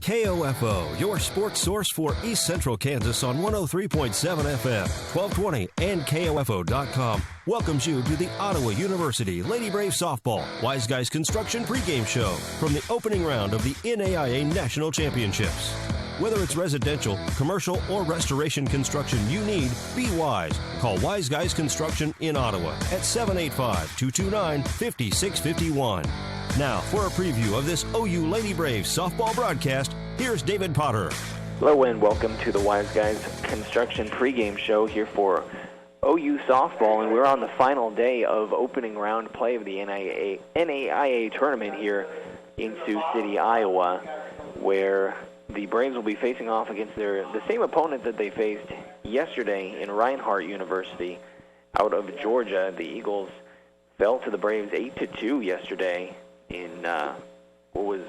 KOFO, your sports source for East Central Kansas on 103.7 FM, 1220, and KOFO.com welcomes you to the Ottawa University Lady Brave Softball Wise Guys Construction pregame show from the opening round of the NAIA National Championships. Whether it's residential, commercial, or restoration construction you need, be wise. Call Wise Guys Construction in Ottawa at 785-229-5651. Now, for a preview of this OU Lady Braves softball broadcast, here's David Potter. Hello and welcome to the Wise Guys Construction pregame show here for OU softball, and we're on the final day of opening round play of the NAIA tournament here in Sioux City, Iowa, where the Braves will be facing off against the same opponent that they faced yesterday in Reinhardt University out of Georgia. The Eagles fell to the Braves 8-2 yesterday in what was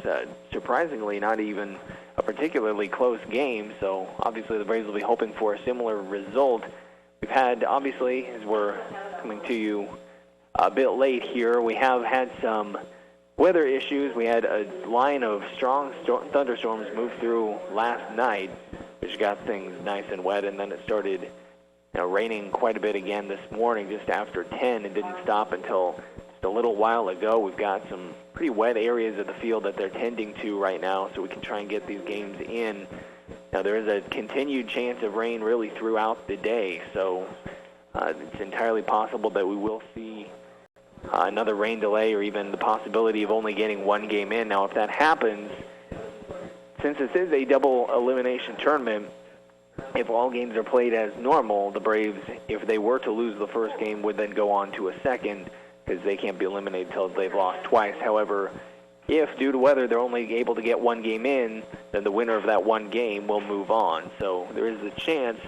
surprisingly not even a particularly close game, so obviously the Braves will be hoping for a similar result. We've had, obviously, as we're coming to you a bit late here, we have had some weather issues. We had a line of strong thunderstorms move through last night, which got things nice and wet, and then it started raining quite a bit again this morning just after 10 and didn't stop until just a little while ago. We've got some pretty wet areas of the field that they're tending to right now, so we can try and get these games in. Now, there is a continued chance of rain really throughout the day, so it's entirely possible that we will see another rain delay or even the possibility of only getting one game in. Now, if that happens, since this is a double elimination tournament, if all games are played as normal, the Braves, if they were to lose the first game, would then go on to a second because they can't be eliminated until they've lost twice. However, if due to weather they're only able to get one game in, then the winner of that one game will move on. So there is a chance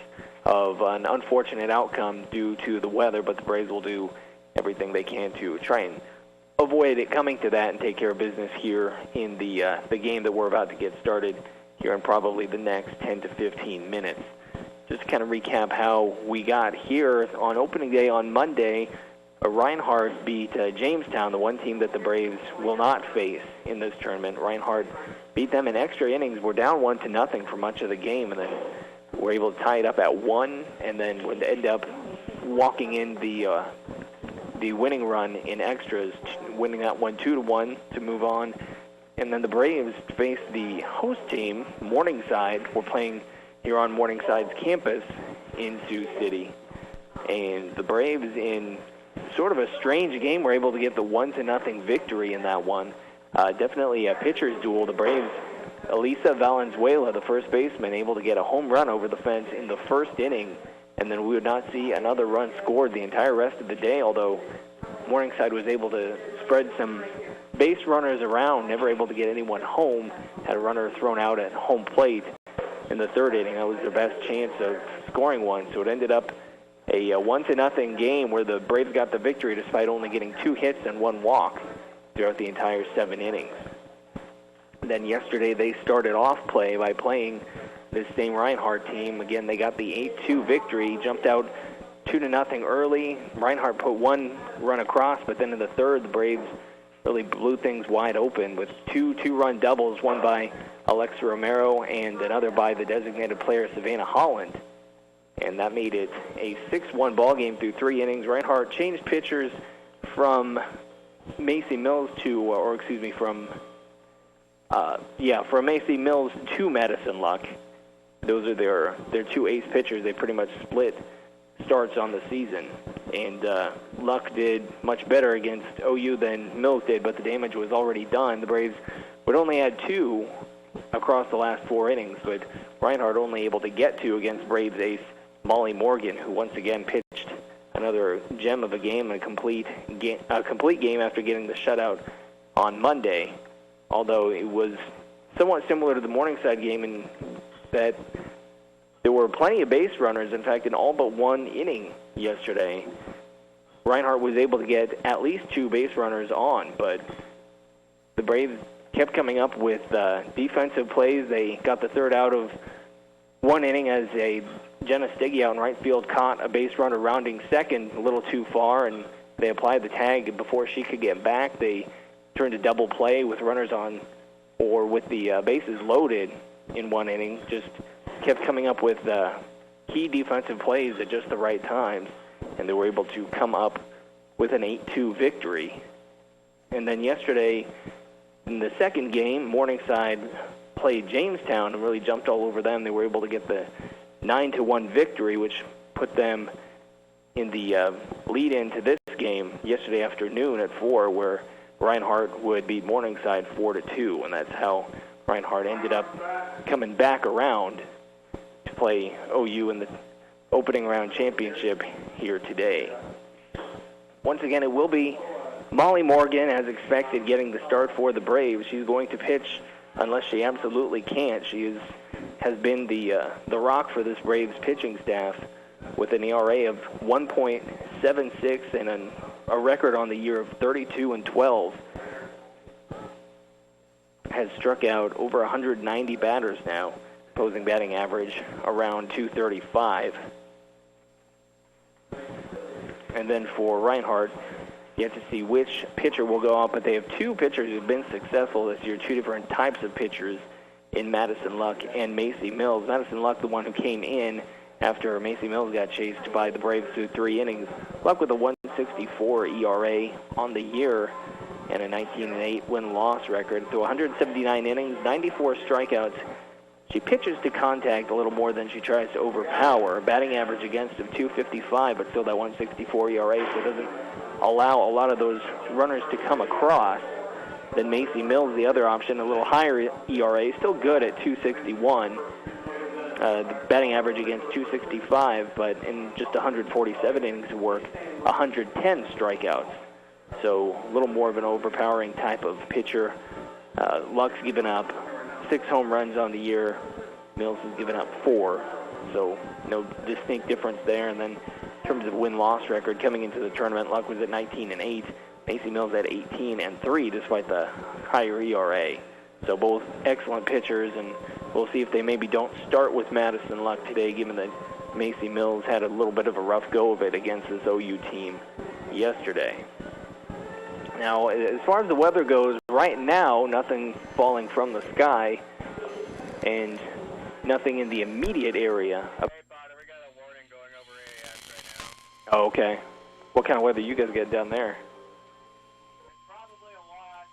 of an unfortunate outcome due to the weather, but the Braves will do everything they can to try and avoid it coming to that and take care of business here in the game that we're about to get started here in probably the next 10 to 15 minutes. Just to kind of recap how we got here on opening day on Monday, Reinhardt beat Jamestown, the one team that the Braves will not face in this tournament. Reinhardt beat them in extra innings. We're down 1-0 for much of the game, and then we're able to tie it up at 1, and then would end up walking in the winning run in extras, winning that one 2-1 to move on. And then the Braves faced the host team, Morningside. We're playing here on Morningside's campus in Sioux City. And the Braves, in sort of a strange game, were able to get the 1-0 victory in that one. Definitely a pitcher's duel. The Braves, Elisa Valenzuela, the first baseman, able to get a home run over the fence in the first inning. And then we would not see another run scored the entire rest of the day, although Morningside was able to spread some base runners around, never able to get anyone home. Had a runner thrown out at home plate in the third inning. That was their best chance of scoring one. So it ended up a 1-0 game where the Braves got the victory despite only getting 2 hits and 1 walk throughout the entire 7 innings. Then yesterday they started off play by playing this same Reinhardt team. Again, they got the 8-2 victory, jumped out 2-0 early. Reinhardt put 1 run across, but then in the third, the Braves really blew things wide open with 2 two-run doubles, one by Alexa Romero and another by the designated player Savannah Holland. And that made it a 6-1 ball game through 3 innings. Reinhardt changed pitchers from Macy Mills from Macy Mills to Madison Luck. Those are their 2 ace pitchers. They pretty much split starts on the season. And Luck did much better against OU than Mills did, but the damage was already done. The Braves would only add 2 across the last 4 innings, but Reinhardt only able to get 2 against Braves ace Molly Morgan, who once again pitched another gem of a game, a complete game after getting the shutout on Monday. Although it was somewhat similar to the Morningside game in that there were plenty of base runners. In fact, in all but 1 inning yesterday, Reinhardt was able to get at least 2 base runners on, but the Braves kept coming up with defensive plays. They got the third out of 1 inning as Jenna Stiggy out in right field caught a base runner rounding second a little too far, and they applied the tag before she could get back. They turned a double play with runners on or with the bases loaded in one inning, just kept coming up with key defensive plays at just the right times, and they were able to come up with an 8-2 victory. And then yesterday, in the second game, Morningside played Jamestown and really jumped all over them. They were able to get the 9-1 victory, which put them in the lead into this game yesterday afternoon at 4, where Reinhardt would beat Morningside 4-2, and that's how Reinhardt ended up coming back around to play OU in the opening round championship here today. Once again, it will be Molly Morgan, as expected, getting the start for the Braves. She's going to pitch unless she absolutely can't. She has been the rock for this Braves pitching staff with an ERA of 1.76 and a record on the year of 32-12. Has struck out over 190 batters now, opposing batting average around 235. And then for Reinhardt, you have to see which pitcher will go out, but they have two pitchers who've been successful this year, two different types of pitchers in Madison Luck and Macy Mills. Madison Luck, the one who came in after Macy Mills got chased by the Braves through 3 innings. Luck with a 1.64 ERA on the year and a 19-8 win-loss record. Through 179 innings, 94 strikeouts. She pitches to contact a little more than she tries to overpower. Batting average against of 255, but still that 1.64 ERA, so it doesn't allow a lot of those runners to come across. Then Macy Mills, the other option, a little higher ERA, still good at 2.61. The batting average against 265, but in just 147 innings of work, 110 strikeouts. So a little more of an overpowering type of pitcher. Luck's given up 6 home runs on the year. Mills has given up 4. So no distinct difference there. And then in terms of win-loss record coming into the tournament, Luck was at 19-8. Macy Mills at 18-3, despite the higher ERA. So both excellent pitchers, and we'll see if they maybe don't start with Madison Luck today, given that Macy Mills had a little bit of a rough go of it against this OU team yesterday. Now, as far as the weather goes, right now, nothing falling from the sky and nothing in the immediate area. Hey, Potter, we got a warning going over AAS right now. Oh, okay. What kind of weather you guys get down there? Probably a lot.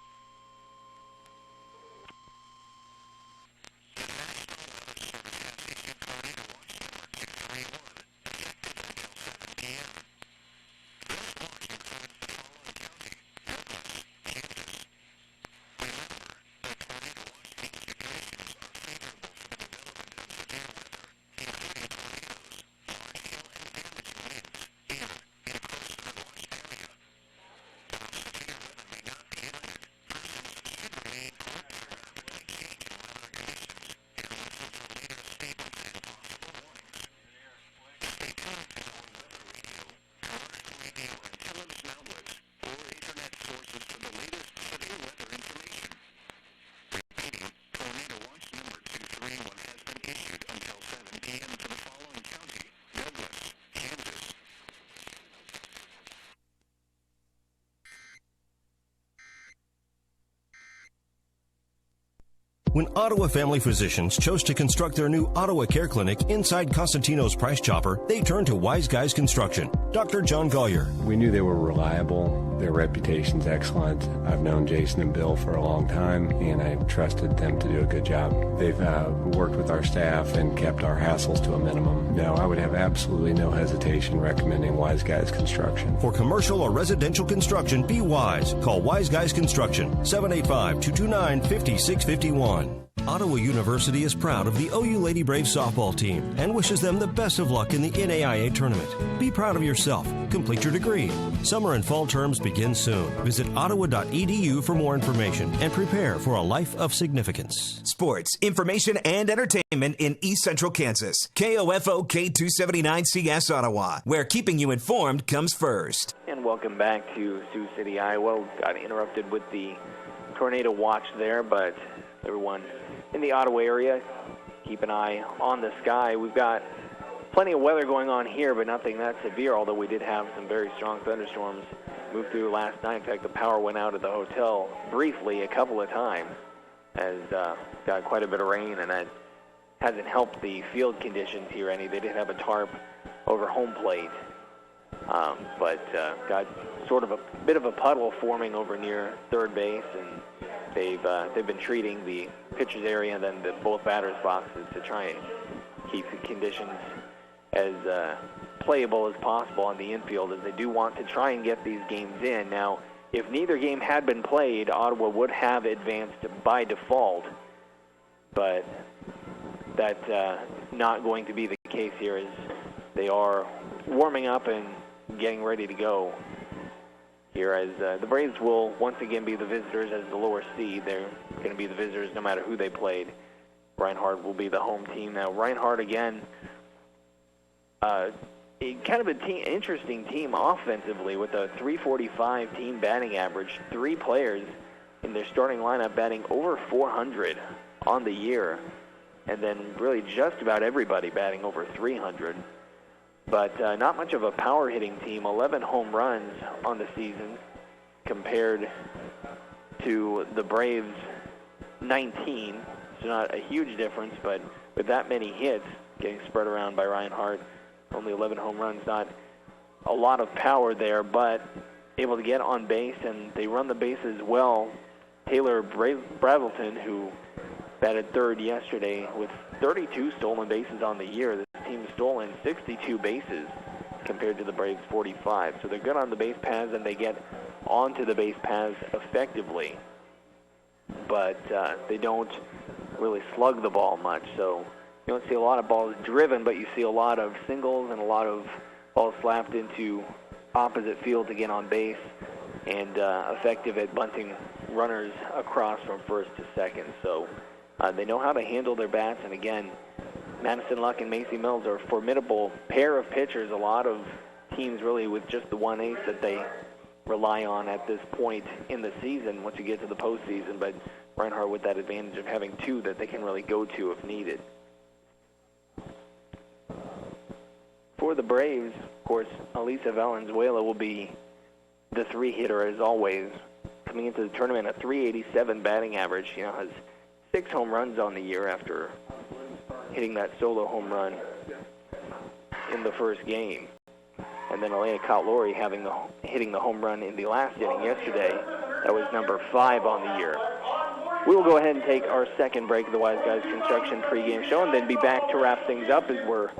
When Ottawa Family Physicians chose to construct their new Ottawa Care Clinic inside Costantino's Price Chopper, they turned to Wise Guys Construction. Dr. John Collier. We knew they were reliable. Their reputation's excellent. I've known Jason and Bill for a long time, and I trusted them to do a good job. They've worked with our staff and kept our hassles to a minimum. No, I would have absolutely no hesitation recommending Wise Guys Construction. For commercial or residential construction, be wise. Call Wise Guys Construction, 785-229-5651. Ottawa University is proud of the OU Lady Braves softball team and wishes them the best of luck in the NAIA tournament. Be proud of yourself. Complete your degree. Summer and fall terms begin soon. Visit ottawa.edu for more information and prepare for a life of significance. Sports, information, and entertainment in East Central Kansas. KOFO K279CS Ottawa, where keeping you informed comes first. And welcome back to Sioux City, Iowa. Got interrupted with the tornado watch there, but everyone in the Ottawa area, keep an eye on the sky. We've got plenty of weather going on here, but nothing that severe, although we did have some very strong thunderstorms move through last night. In fact, the power went out at the hotel briefly a couple of times. has got quite a bit of rain, and that hasn't helped the field conditions here any. They did have a tarp over home plate, but got sort of a bit of a puddle forming over near third base, and they've been treating the pitcher's area and then both batters' boxes to try and keep the conditions as playable as possible on the infield, as they do want to try and get these games in. Now, if neither game had been played, Ottawa would have advanced by default, but that's not going to be the case here, as they are warming up and getting ready to go here, as the Braves will once again be the visitors as the lower seed. They're going to be the visitors no matter who they played. Reinhardt will be the home team. Now, Reinhardt, again, kind of an interesting team offensively with a .345 team batting average. 3 players in their starting lineup batting over .400 on the year, and then really just about everybody batting over .300. But not much of a power-hitting team. 11 home runs on the season compared to the Braves' 19. So not a huge difference, but with that many hits getting spread around by Reinhardt, only 11 home runs, not a lot of power there, but able to get on base, and they run the bases well. Taylor Brazelton, who batted third yesterday with 32 stolen bases on the year. This team has stolen 62 bases compared to the Braves' 45. So they're good on the base paths, and they get onto the base paths effectively. But they don't really slug the ball much. So you don't see a lot of balls driven, but you see a lot of singles and a lot of balls slapped into opposite field to get on base, and effective at bunting runners across from first to second. So they know how to handle their bats, and again, Madison Luck and Macy Mills are a formidable pair of pitchers. A lot of teams really with just the one ace that they rely on at this point in the season once you get to the postseason, but Reinhardt with that advantage of having 2 that they can really go to if needed. For the Braves, of course, Elisa Valenzuela will be the 3-hitter as always. Coming into the tournament, a .387 batting average. She now has 6 home runs on the year after hitting that solo home run in the first game. And then Elena Kautlori hitting the home run in the last inning yesterday. That was number 5 on the year. We will go ahead and take our second break of the Wise Guys Construction pregame show, and then be back to wrap things up as we're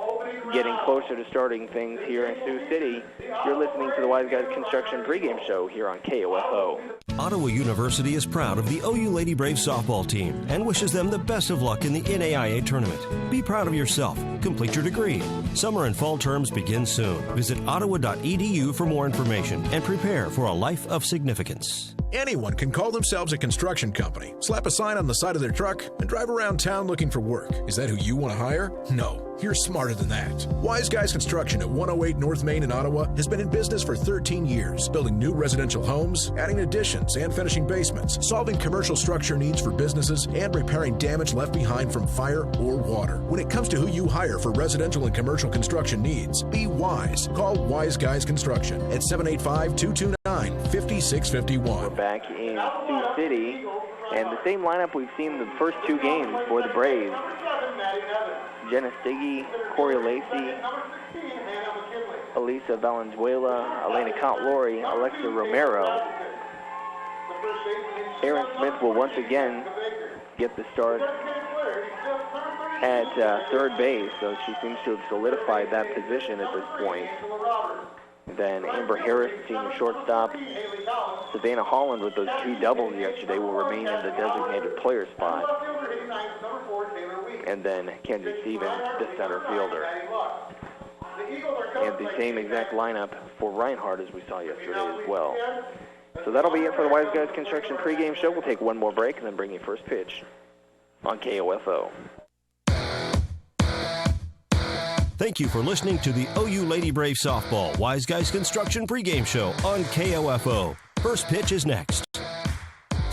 getting closer to starting things here in Sioux City. You're listening to the Wise Guys Construction pregame show here on KOFO. Ottawa University is proud of the OU Lady Braves softball team and wishes them the best of luck in the NAIA tournament. Be proud of yourself. Complete your degree. Summer and fall terms begin soon. Visit ottawa.edu for more information and prepare for a life of significance. Anyone can call themselves a construction company, slap a sign on the side of their truck, and drive around town looking for work. Is that who you want to hire? No, you're smarter than that. Wise Guys Construction at 108 North Main in Ottawa has been in business for 13 years, building new residential homes, adding additions and finishing basements, solving commercial structure needs for businesses, and repairing damage left behind from fire or water. When it comes to who you hire for residential and commercial construction needs, be wise. Call Wise Guys Construction at 785-229-5651. Back in Sioux City, and the same lineup we've seen the first 2 games for the Braves. Jenna Stiggy, Corey Lacey, Elisa Valenzuela, Elena Kautlori, Alexa Romero. Erin Smith will once again get the start at third base, so she seems to have solidified that position at this point. Then Amber Harris, senior shortstop. Savannah Holland with those 2 doubles yesterday will remain in the designated player spot. And then Kenzie Stevens, the center fielder. And the same exact lineup for Reinhardt as we saw yesterday as well. So that'll be it for the Wise Guys Construction pregame show. We'll take one more break and then bring you first pitch on KOFO. Thank you for listening to the OU Lady Brave Softball Wise Guys Construction pregame show on KOFO. First pitch is next.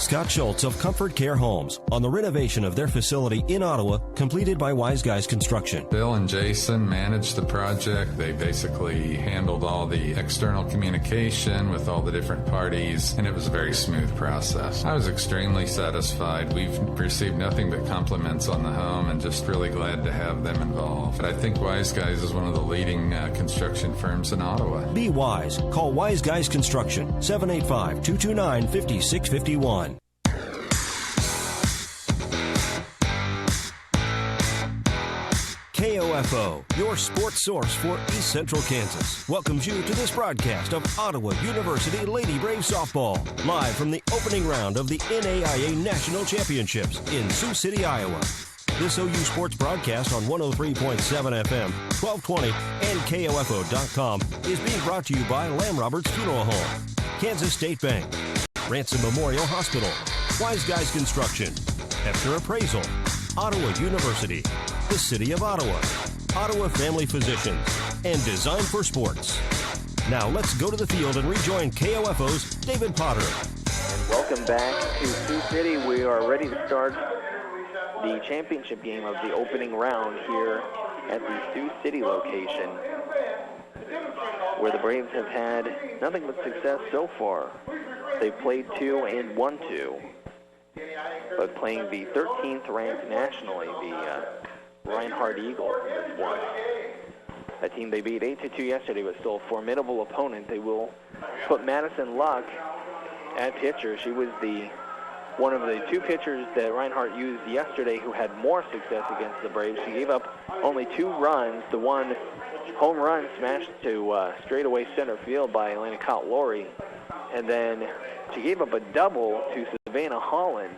Scott Schultz of Comfort Care Homes on the renovation of their facility in Ottawa, completed by Wise Guys Construction. Bill and Jason managed the project. They basically handled all the external communication with all the different parties, and it was a very smooth process. I was extremely satisfied. We've received nothing but compliments on the home and just really glad to have them involved. But I think Wise Guys is one of the leading construction firms in Ottawa. Be wise. Call Wise Guys Construction, 785-229-5651. KOFO, your sports source for East Central Kansas, welcomes you to this broadcast of Ottawa University Lady Brave Softball, live from the opening round of the NAIA National Championships in Sioux City, Iowa. This OU sports broadcast on 103.7 FM, 1220, and KOFO.com is being brought to you by Lamb Roberts Funeral Home, Kansas State Bank, Ransom Memorial Hospital, Wise Guys Construction, Hefner Appraisal, Ottawa University, the City of Ottawa, Ottawa Family Physicians, and Design for Sports. Now let's go to the field and rejoin KOFO's David Potter. And welcome back to Sioux City. We are ready to start the championship game of the opening round here at the Sioux City location, where the Braves have had nothing but success so far. They've played 2 and won 2, but playing the 13th ranked nationally, the Reinhardt Eagles in this one. A team they beat 8-2 yesterday, but still a formidable opponent. They will put Madison Luck at pitcher. She was one of the 2 pitchers that Reinhardt used yesterday who had more success against the Braves. She gave up only 2 runs. The one home run smashed to straightaway center field by Elena Cott-Lowry. And then she gave up a double to Savannah Holland,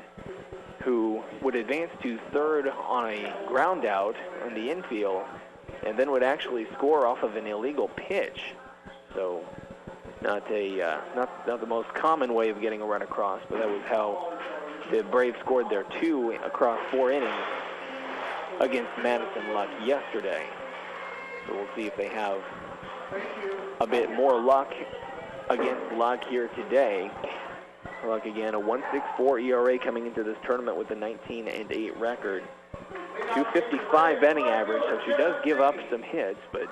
who would advance to third on a ground out in the infield, and then would actually score off of an illegal pitch. So not the most common way of getting a run across, but that was how the Braves scored their 2 across 4 innings against Madison Luck yesterday. So we'll see if they have a bit more luck against Luck here today. Luck again, a 1.64 ERA coming into this tournament with a 19-8 record. 255 batting average, so she does give up some hits, but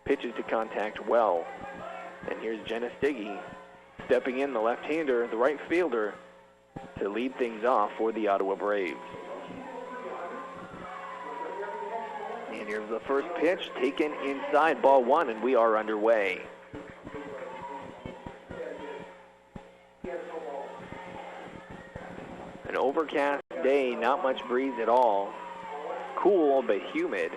pitches to contact well. And here's Jenna Stiggy stepping in, the left-hander, the right fielder, to lead things off for the Ottawa Braves. And here's the first pitch, taken inside, ball 1, and we are underway. An overcast day, not much breeze at all. Cool, but humid.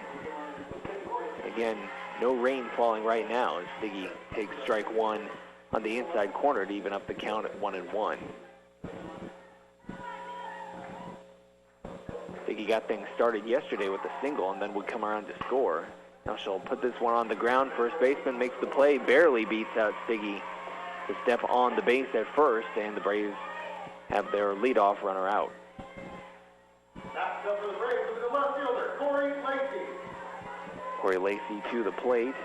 Again, no rain falling right now as Stiggy takes strike 1 on the inside corner to even up the count at 1-1. Stiggy got things started yesterday with a single and then would come around to score. Now she'll put this one on the ground. First baseman makes the play, barely beats out Stiggy to step on the base at first, and the Braves have their leadoff runner out. Next up for the Braves is the left fielder, Corey Lacey. Corey Lacey to the plate.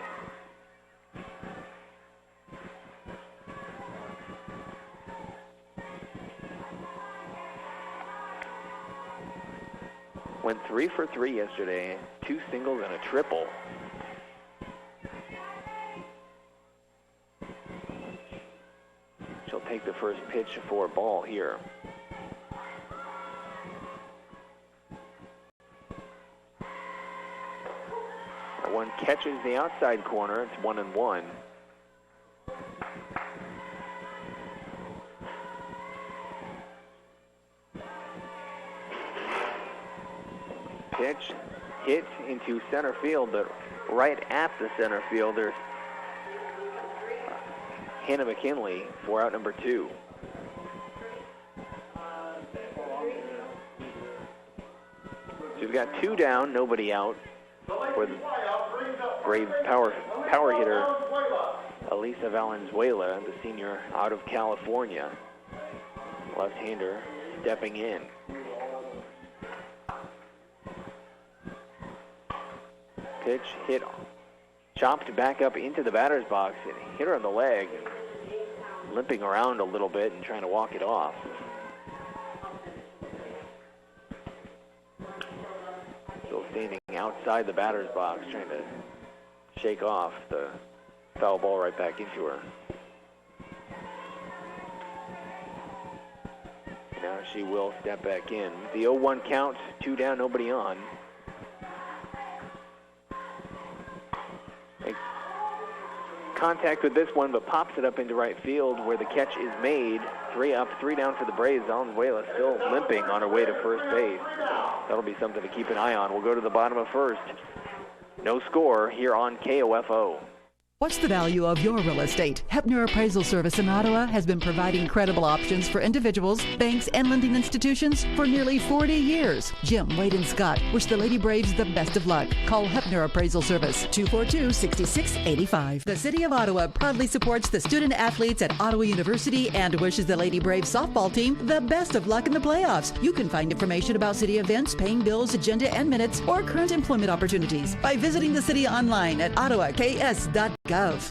Went 3 for 3 yesterday, 2 singles and a triple. She'll take the first pitch for a ball here. That one catches the outside corner. It's 1-1. Pitch hit into center field, but right at the center fielder, Hannah McKinley for out number 2. So we've got 2 down, nobody out for the Brave power hitter Elisa Valenzuela, the senior out of California. Left-hander stepping in. Pitch hit, chopped back up into the batter's box and hit her on the leg, limping around a little bit and trying to walk it off. outside the batter's box, trying to shake off the foul ball right back into her. Now she will step back in. The 0-1 count, 2 down, nobody on. Makes contact with this one, but pops it up into right field where the catch is made. 3 up, 3 down for the Braves. Valenzuela still limping on her way to first base. That'll be something to keep an eye on. We'll go to the bottom of first. No score here on KOFO. What's the value of your real estate? Hepner Appraisal Service in Ottawa has been providing credible options for individuals, banks, and lending institutions for nearly 40 years. Jim, Wade, and Scott wish the Lady Braves the best of luck. Call Hepner Appraisal Service, 242-6685. The City of Ottawa proudly supports the student athletes at Ottawa University and wishes the Lady Braves softball team the best of luck in the playoffs. You can find information about city events, paying bills, agenda, and minutes, or current employment opportunities by visiting the city online at ottawaks.gov.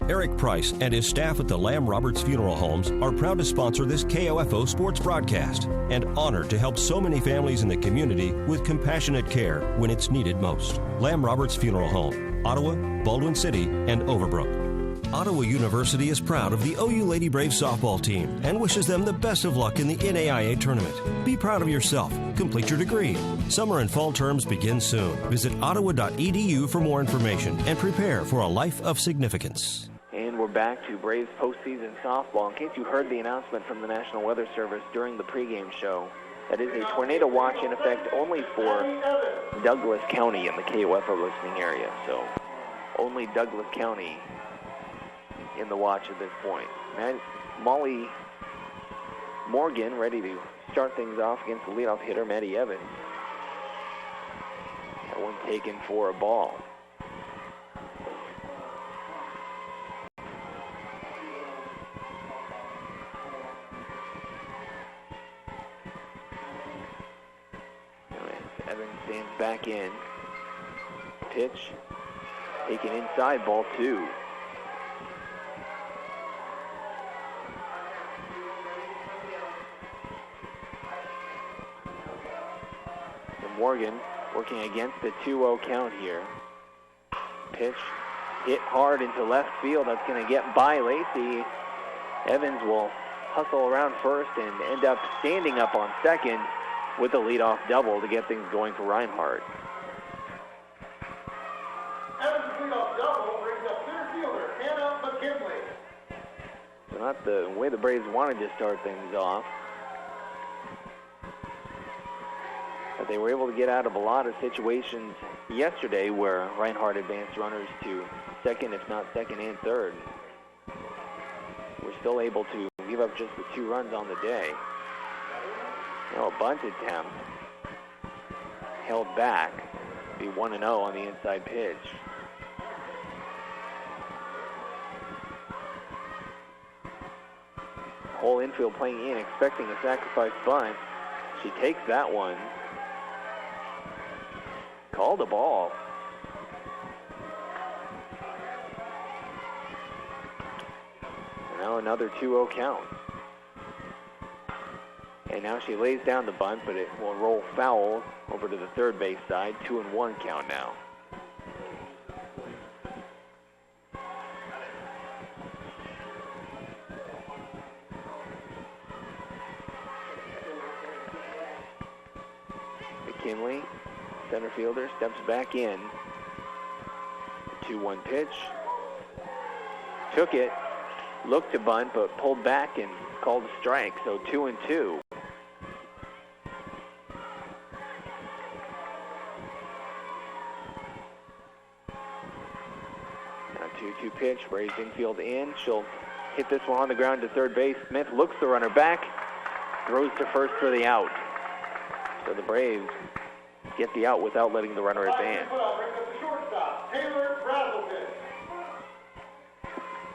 Eric Price and his staff at the Lamb Roberts Funeral Homes are proud to sponsor this KOFO sports broadcast and honored to help so many families in the community with compassionate care when it's needed most. Lamb Roberts Funeral Home, Ottawa, Baldwin City, and Overbrook. Ottawa University is proud of the OU Lady Braves softball team and wishes them the best of luck in the NAIA tournament. Be proud of yourself. Complete your degree. Summer and fall terms begin soon. Visit ottawa.edu for more information and prepare for a life of significance. And we're back to Braves postseason softball. In case you heard the announcement from the National Weather Service during the pregame show, that is a tornado watch in effect only for Douglas County in the KOFO listening area. So only Douglas County in the watch at this point. Molly Morgan ready to start things off against the leadoff hitter, Maddie Evans. That one taken for a ball. Evans stands back in. Pitch taken inside, ball 2. Morgan working against the 2-0 count here. Pitch hit hard into left field. That's going to get by Lacey. Evans will hustle around first and end up standing up on second with a leadoff double to get things going for Reinhardt. Evans' leadoff double brings up center fielder Hannah McKinley. So not the way the Braves wanted to start things off. But they were able to get out of a lot of situations yesterday where Reinhardt advanced runners to second, if not second and third. We're still able to give up just the 2 runs on the day. Now a bunt attempt held back. Be 1-0 on the inside pitch. Whole infield playing in, expecting a sacrifice bunt. She takes that one. Called a ball. Now another 2-0 count. And now she lays down the bunt, but it will roll foul over to the third base side. 2-1 count now. McKinley, center fielder, steps back in. 2-1 pitch. Took it, looked to bunt, but pulled back and called a strike. So 2-2. Now 2-2 pitch. Braves infield in. She'll hit this one on the ground to third base. Smith looks the runner back, throws to first for the out. So the Braves get the out without letting the runner advance.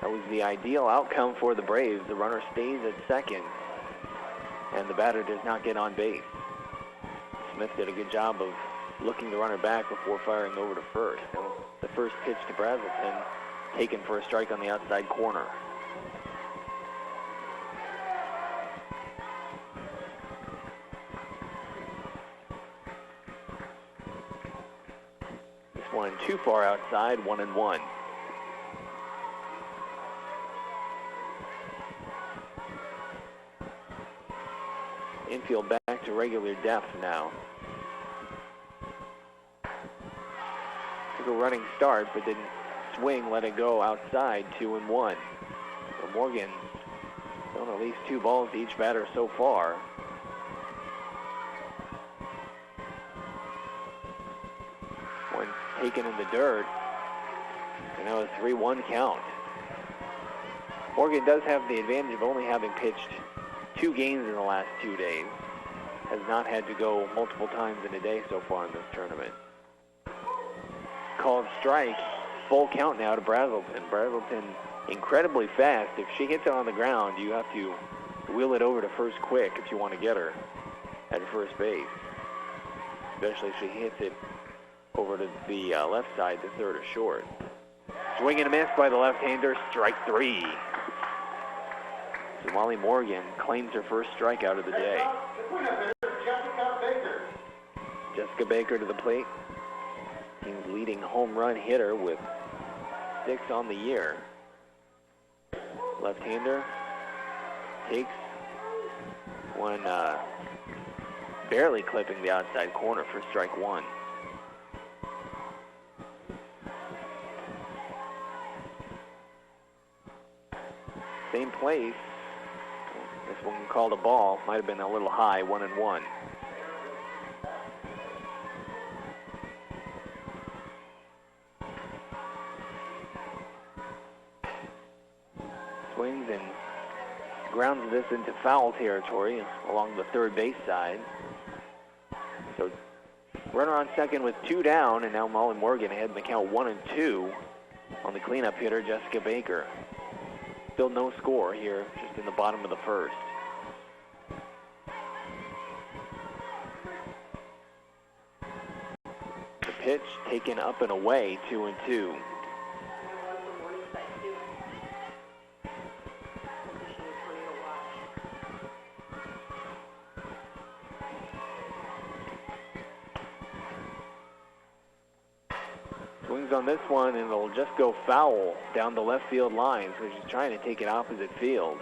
That was the ideal outcome for the Braves. The runner stays at second, and the batter does not get on base. Smith did a good job of looking the runner back before firing over to first. And the first pitch to Brazelton taken for a strike on the outside corner. one too far outside, 1-1. Infield back to regular depth now. Took a running start, but didn't swing, let it go outside, 2-1. So Morgan thrown at least 2 balls to each batter so far. One taken in the dirt, and now a 3-1 count. Morgan does have the advantage of only having pitched 2 games in the last 2 days. Has not had to go multiple times in a day so far in this tournament. Called strike, full count now to Brazelton. Brazelton incredibly fast. If she hits it on the ground, you have to wheel it over to first quick if you want to get her at first base. Especially if she hits it over to the left side, the third or short. Swing and a miss by the left-hander, strike 3. So Molly Morgan claims her first strikeout of the day. Jessica Baker to the plate. Team's leading home run hitter with 6 on the year. Left-hander takes one, barely clipping the outside corner for strike 1. Same place. This one called a ball. Might have been a little high, 1-1. Swings and grounds this into foul territory along the third base side. So runner on second with 2 down, and now Molly Morgan ahead in the count 1-2 on the cleanup hitter, Jessica Baker. Still no score here, just in the bottom of the first. The pitch taken up and away, 2-2. Swings on this one, and it'll just go foul down the left field line, so she's trying to take it opposite field.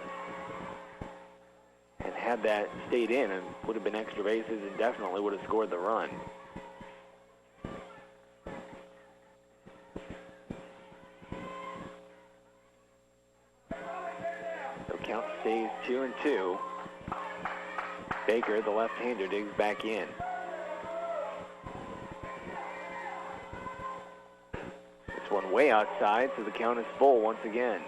And had that stayed in, and would have been extra bases and definitely would have scored the run. So count stays 2-2. Baker, the left-hander, digs back in. One way outside, so the count is full once again.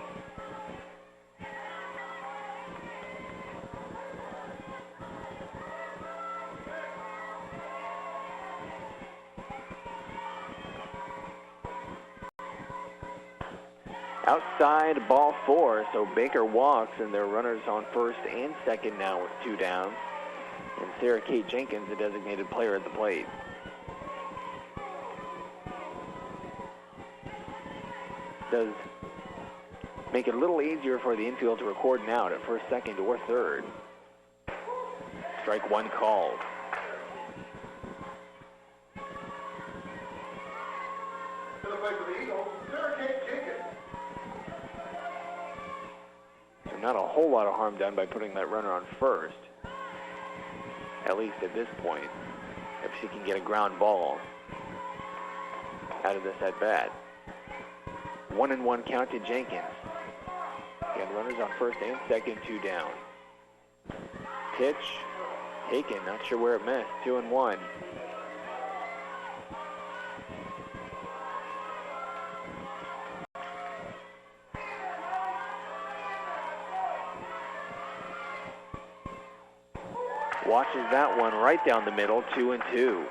Outside, ball 4, so Baker walks, and their runners on first and second now with 2 down. And Sarah Kate Jenkins, the designated player at the plate. Does make it a little easier for the infield to record an out at first, second, or third. Strike 1 called. To the plate for the Eagles, Sarah Kate Jenkins. So not a whole lot of harm done by putting that runner on first, at least at this point, if she can get a ground ball out of this at bat. 1-1 count to Jenkins. Again, runners on first and second, 2 down. Pitch taken, not sure where it missed, 2-1. Watches that one right down the middle, 2-2.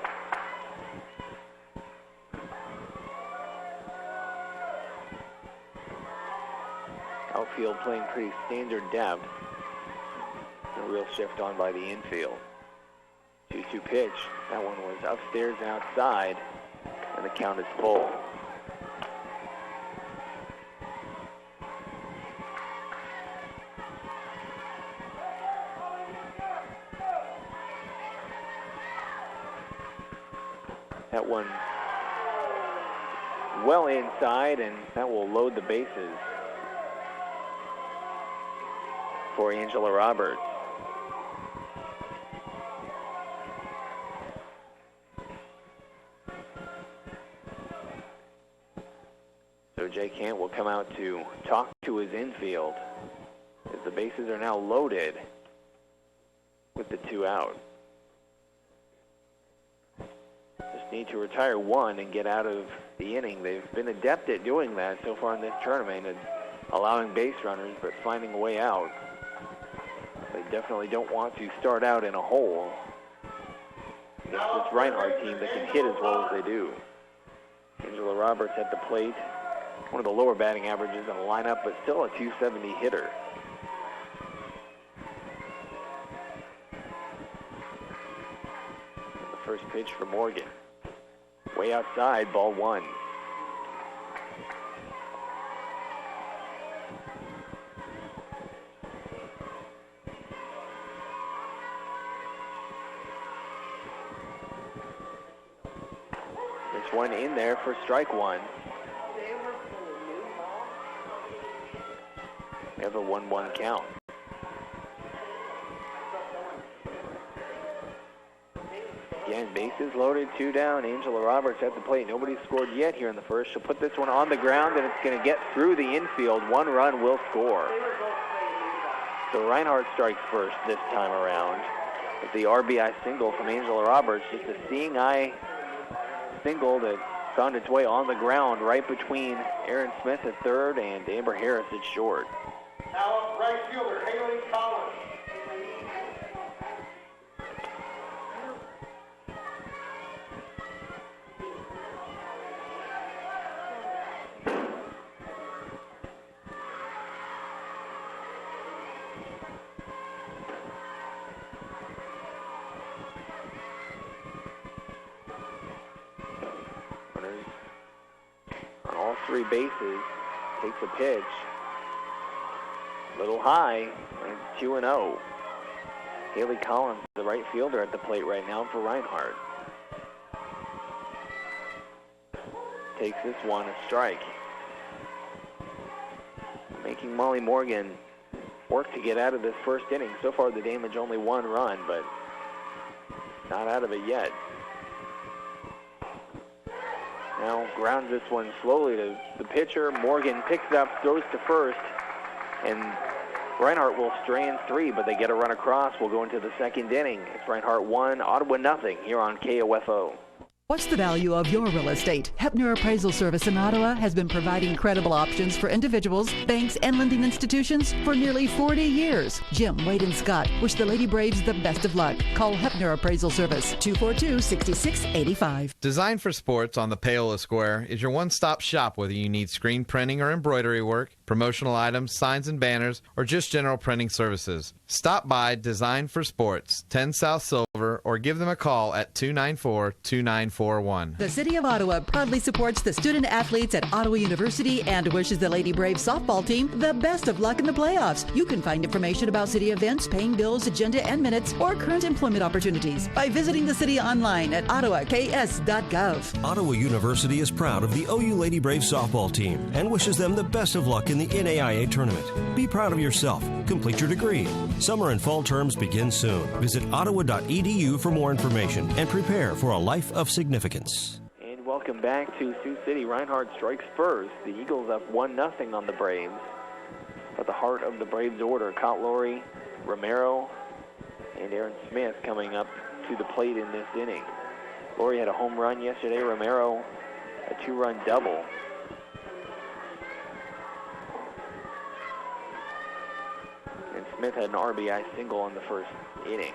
Outfield playing pretty standard depth. A real shift on by the infield. 2-2 pitch. That one was upstairs and outside, and the count is full. That one well inside, and that will load the bases for Angela Roberts. So Jay Kant will come out to talk to his infield as the bases are now loaded with the 2 out. Just need to retire 1 and get out of the inning. They've been adept at doing that so far in this tournament and allowing base runners, but finding a way out. They definitely don't want to start out in a hole against this Reinhardt team that can hit as well as they do. Angela Roberts at the plate, one of the lower batting averages in the lineup, but still a .270 hitter. And the first pitch for Morgan. Way outside, ball 1. This one in there for strike 1. We have a 1-1 count. Again, bases loaded, 2 down. Angela Roberts at the plate. Nobody's scored yet here in the first. She'll put this one on the ground, and it's going to get through the infield. 1 run will score. So Reinhardt strikes first this time around with the RBI single from Angela Roberts. Just a seeing eye single that found its way on the ground right between Aaron Smith at third and Amber Harris at short. Now right fielder, Haley Collins. Runners on all 3 bases. Takes a pitch. Little high, and 2-0. Haley Collins, the right fielder at the plate right now for Reinhardt. Takes this one, a strike. Making Molly Morgan work to get out of this first inning. So far the damage only 1 run, but not out of it yet. Now grounds this one slowly to the pitcher. Morgan picks it up, throws to first, and Reinhardt will stray in 3, but they get a run across. We'll go into the second inning. It's Reinhardt 1, Ottawa nothing here on KOFO. What's the value of your real estate? Hepner Appraisal Service in Ottawa has been providing credible options for individuals, banks, and lending institutions for nearly 40 years. Jim, Wade, and Scott wish the Lady Braves the best of luck. Call Hepner Appraisal Service, 242-6685. Design for Sports on the Paola Square is your one-stop shop whether you need screen printing or embroidery work, promotional items, signs and banners, or just general printing services. Stop by Design for Sports, 10 South Silver, or give them a call at 294-2941. The City of Ottawa proudly supports the student athletes at Ottawa University and wishes the Lady Braves softball team the best of luck in the playoffs. You can find information about city events, paying bills, agenda, and minutes, or current employment opportunities by visiting the city online at ottawaks.gov. Ottawa University is proud of the OU Lady Braves softball team and wishes them the best of luck in the NAIA tournament. Be proud of yourself. Complete your degree. Summer and fall terms begin soon. Visit ottawa.edu for more information and prepare for a life of significance. And welcome back to Sioux City. Reinhardt strikes first. The Eagles up 1-0 on the Braves. But the heart of the Braves order, Cotlaurie, Romero, and Aaron Smith coming up to the plate in this inning. Laurie had a home run yesterday. Romero, a 2-run double. And Smith had an RBI single in the first inning.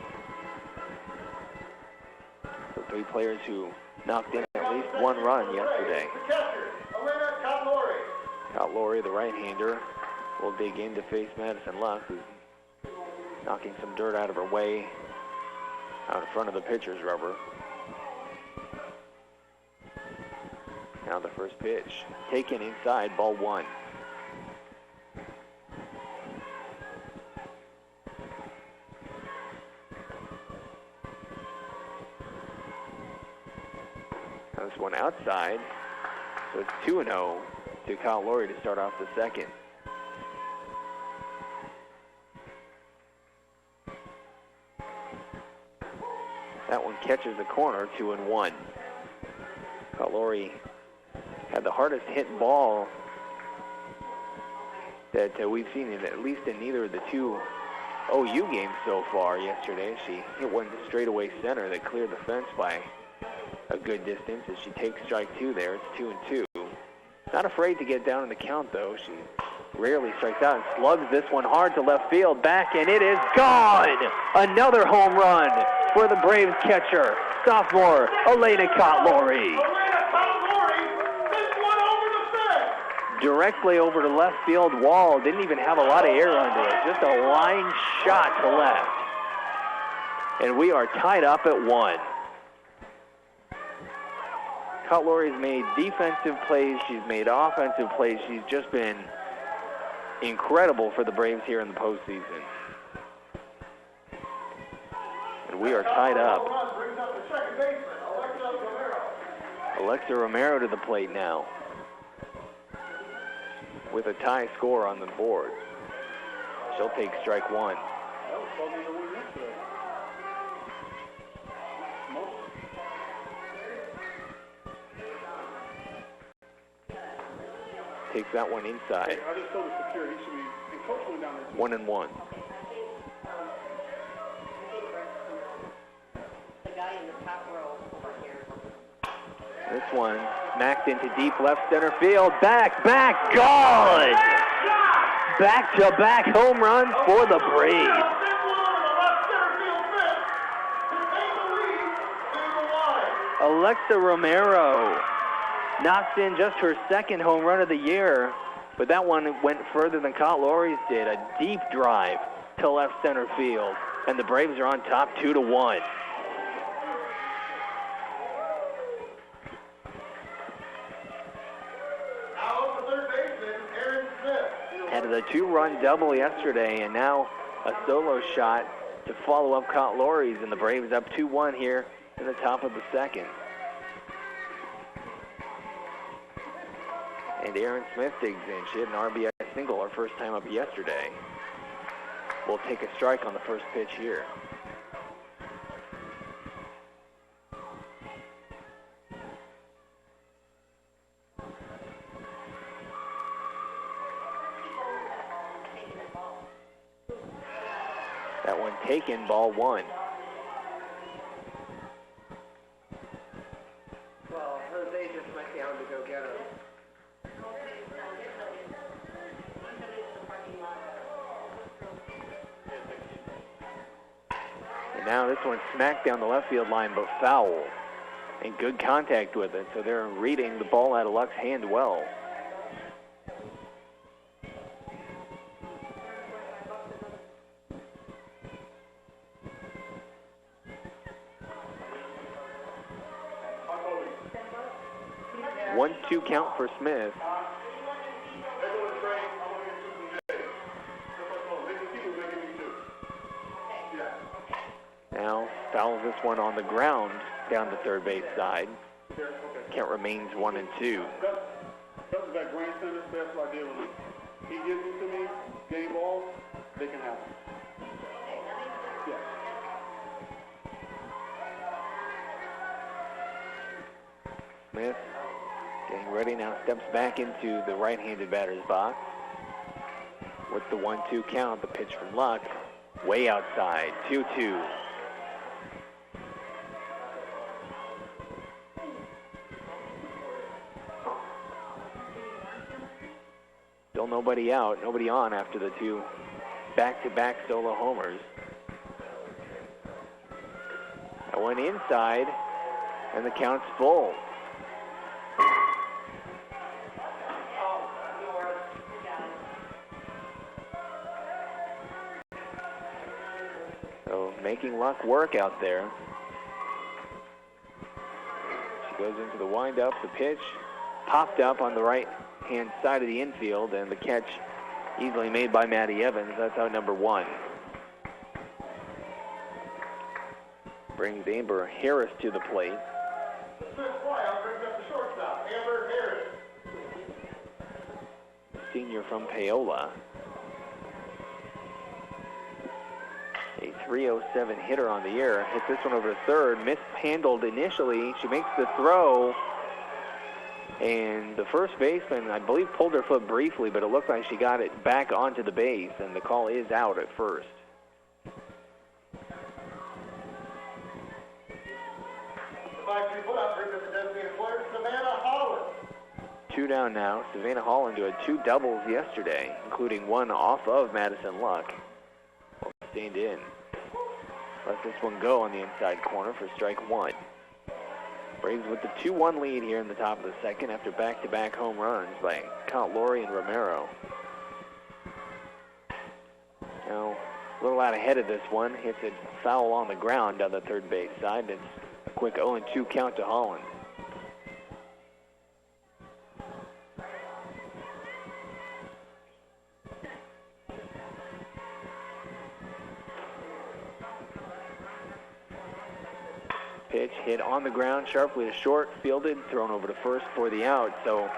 So 3 players who knocked in at least 1 run yesterday. The catcher, Elena Cotlaurie. Cotlaurie, the right-hander, will dig in to face Madison Luck, who's knocking some dirt out of her way out in front of the pitcher's rubber. Now the first pitch, taken inside, ball 1. This one outside, So it's 2-0 to Kyle Laurie to start off the second. That one catches the corner, 2-1. Kyle Laurie had the hardest hit ball that we've seen, at least in neither of the two OU games so far yesterday. She hit one straight away center that cleared the fence by a good distance as she takes strike two there. It's 2-2. Not afraid to get down in the count, though. She rarely strikes out and slugs this one hard to left field. Back, and it is gone! Another home run for the Braves catcher, sophomore Elena Kottlori. Directly over to left field wall. Didn't even have a lot of air under it. Just a line shot to left. And we are tied up at 1. Kottlori's made defensive plays. She's made offensive plays. She's just been incredible for the Braves here in the postseason. And we are tied up. Alexa Romero to the plate now, with a tie score on the board. She'll take strike one. Takes that one inside. 1-1. This one smacked into deep left center field. Back, gone! Back-to-back home runs for the Braves. Alexa Romero knocks in just her second home run of the year, but that one went further than Kottlori's did. A deep drive to left center field, and the Braves are on top 2-1. Had a 2-run double yesterday, and now a solo shot to follow up Kottlori's, and the Braves up 2-1 here in the top of the second. And Aaron Smith digs in. She had an RBI single her first time up yesterday. Will take a strike on the first pitch here. That one taken, ball one. Well, Jose just went down to go get him. And now this one smacked down the left field line, but foul. And good contact with it, so they're reading the ball out of Luck's hand well. One-two count for Smith. Now fouls this one on the ground down the third base side. Count remains 1-2. That's that Grand Center, that's what I did with him. He gives them to me, game ball, they can have them. Yeah. Smith getting ready now, steps back into the right-handed batter's box. With the 1-2 count, the pitch from Luck, way outside, 2-2. Still nobody out, nobody on after the two back-to-back solo homers. That one inside, and the count's full. So making Luck work out there. She goes into the windup, the pitch popped up on the right-hand side of the infield, and the catch easily made by Maddie Evans. That's out number one. Brings Amber Harris to the plate. The fifth flyout brings up the shortstop, Amber Harris. senior from Paola. A .307 hitter on the year. Hit this one over to third. Mishandled initially. She makes the throw. And the first baseman, I believe, pulled her foot briefly, but it looked like she got it back onto the base, and the call is out at first. Two down now. Savannah Holland, who had 2 doubles yesterday, including one off of Madison Luck. Stayed in. Let this one go on the inside corner for strike 1. Braves with the 2-1 lead here in the top of the second after back-to-back home runs by Count Lori and Romero. Now, a little out ahead of this one. Hits it foul on the ground down the third base side. It's a quick 0-2 count to Holland. Pitch hit on the ground sharply to short, fielded, thrown over to first for the out. So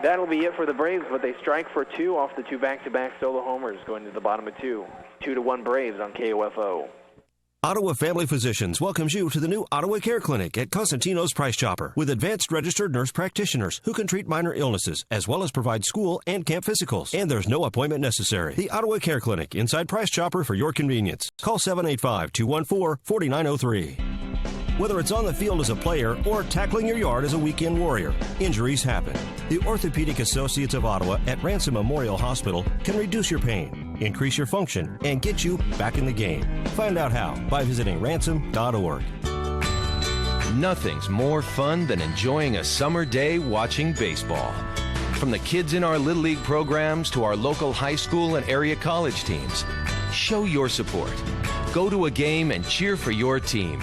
that'll be it for the Braves, but they strike for 2 off the 2 back-to-back solo homers going to the bottom of 2. 2-1 Braves on KOFO. Ottawa Family Physicians welcomes you to the new Ottawa Care Clinic at Constantino's Price Chopper with advanced registered nurse practitioners who can treat minor illnesses as well as provide school and camp physicals. And there's no appointment necessary. The Ottawa Care Clinic inside Price Chopper for your convenience. Call 785-214-4903. Whether it's on the field as a player or tackling your yard as a weekend warrior, injuries happen. The Orthopedic Associates of Ottawa at Ransom Memorial Hospital can reduce your pain, increase your function, and get you back in the game. Find out how by visiting ransom.org. Nothing's more fun than enjoying a summer day watching baseball. From the kids in our Little League programs to our local high school and area college teams, show your support. Go to a game and cheer for your team.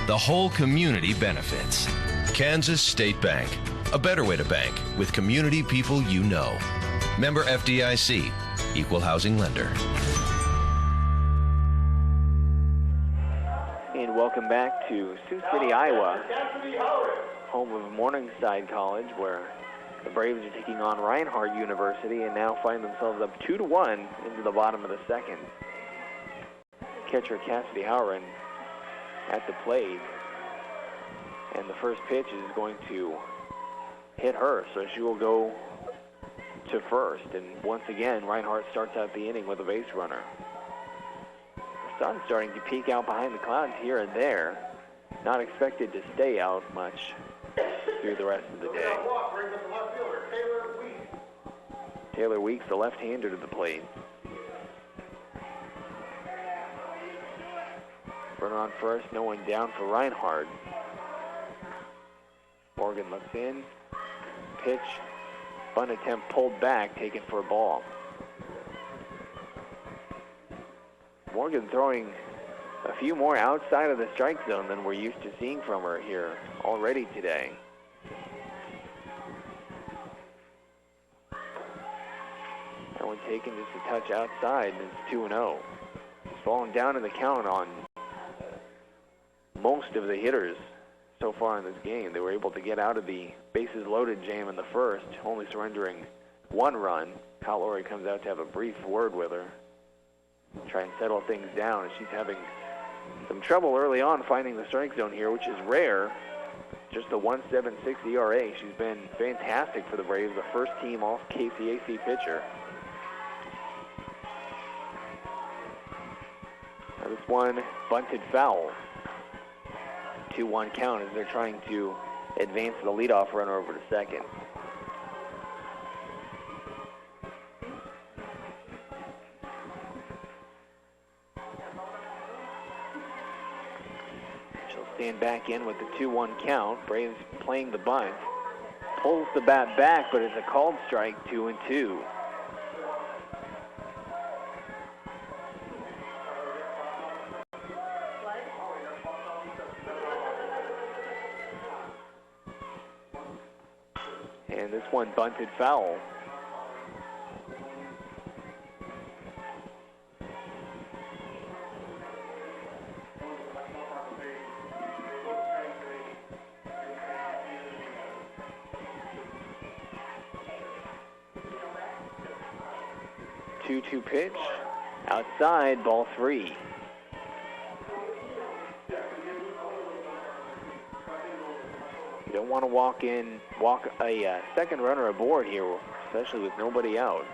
The whole community benefits. Kansas State Bank, a better way to bank with community people you know. Member FDIC, Equal Housing Lender. And welcome back to Sioux City, Iowa, home of Morningside College, where the Braves are taking on Reinhardt University and now find themselves up 2-1 into the bottom of the second. Catcher Cassidy Howren at the plate, and the first pitch is going to hit her, so she will go to first. And once again, Reinhardt starts out the inning with a base runner. The sun's starting to peek out behind the clouds here and there. Not expected to stay out much through the rest of the day. Taylor Weeks, the left-hander, to the plate. Runner on first, no one down for Reinhardt. Morgan looks in. Pitch, bunt attempt pulled back, taken for a ball. Morgan throwing a few more outside of the strike zone than we're used to seeing from her here already today. That one taken just a touch outside, and it's 2-0. Falling down in the count on most of the hitters so far in this game. They were able to get out of the bases loaded jam in the first, only surrendering 1 run. Kyle Lowry comes out to have a brief word with her, try and settle things down, and she's having some trouble early on finding the strike zone here, which is rare. Just a 1.76 ERA. She's been fantastic for the Braves, the first team all KCAC pitcher. Now this one bunted foul. 2-1 count as they're trying to advance the leadoff runner over to second. She'll stand back in with the 2-1 count. Braves playing the bunt. Pulls the bat back, but it's a called strike, 2-2. And this one bunted foul. 2-2 pitch. Outside, ball 3. You don't want to walk a second runner aboard here, especially with nobody out.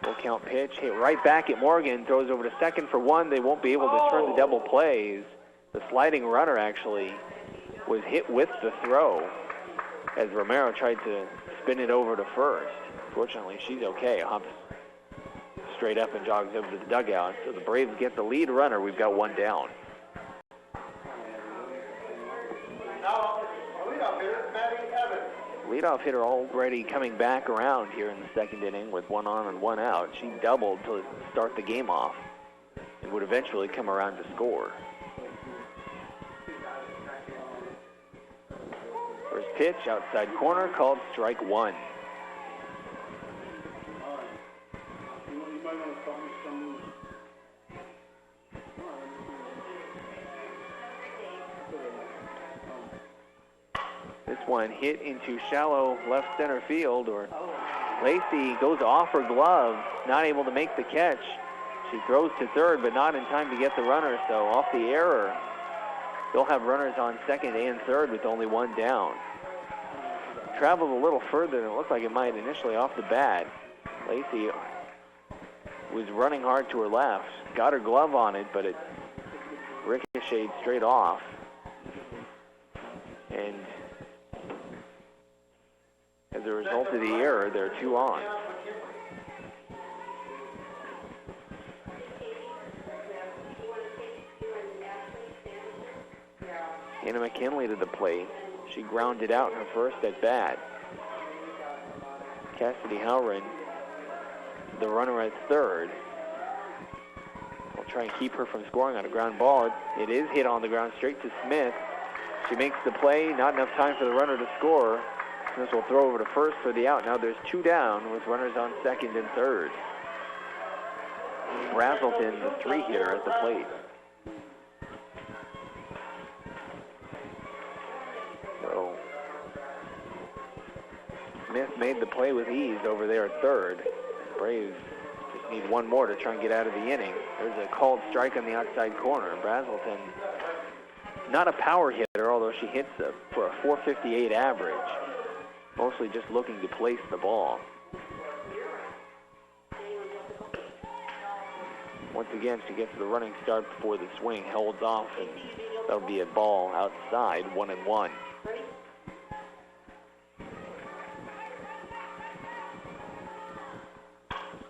Full count pitch, hit right back at Morgan, throws over to second for 1. They won't be able to turn the double plays. The sliding runner actually was hit with the throw as Romero tried to spin it over to first. Fortunately, she's okay. Hops straight up and jogs over to the dugout. So the Braves get the lead runner. We've got 1 down. Leadoff hitter already coming back around here in the second inning with 1 on and 1 out. She doubled to start the game off and would eventually come around to score. First pitch, outside corner, called strike 1. This one hit into shallow left center field, or Lacey goes off her glove, not able to make the catch. She throws to third, but not in time to get the runner, so off the error, they'll have runners on second and third with only 1 down. Traveled a little further than it looked like it might initially off the bat. Lacey was running hard to her left, got her glove on it, but it ricocheted straight off. And as a result of the error, there are 2 on. Anna McKinley to the plate. She grounded out in her first at bat. Cassidy Howren, the runner at third. We'll try and keep her from scoring on a ground ball. It is hit on the ground straight to Smith. She makes the play. Not enough time for the runner to score. Smith will throw over to first for the out. Now there's 2 down with runners on second and third. Brazelton, the 3 hitter at the plate. So Smith made the play with ease over there at third. Braves just need 1 more to try and get out of the inning. There's a called strike on the outside corner. Brazelton, not a power hitter, although she hits for a .458 average. Mostly just looking to place the ball. Once again, she gets the running start before the swing, holds off, and that'll be a ball outside, 1-1.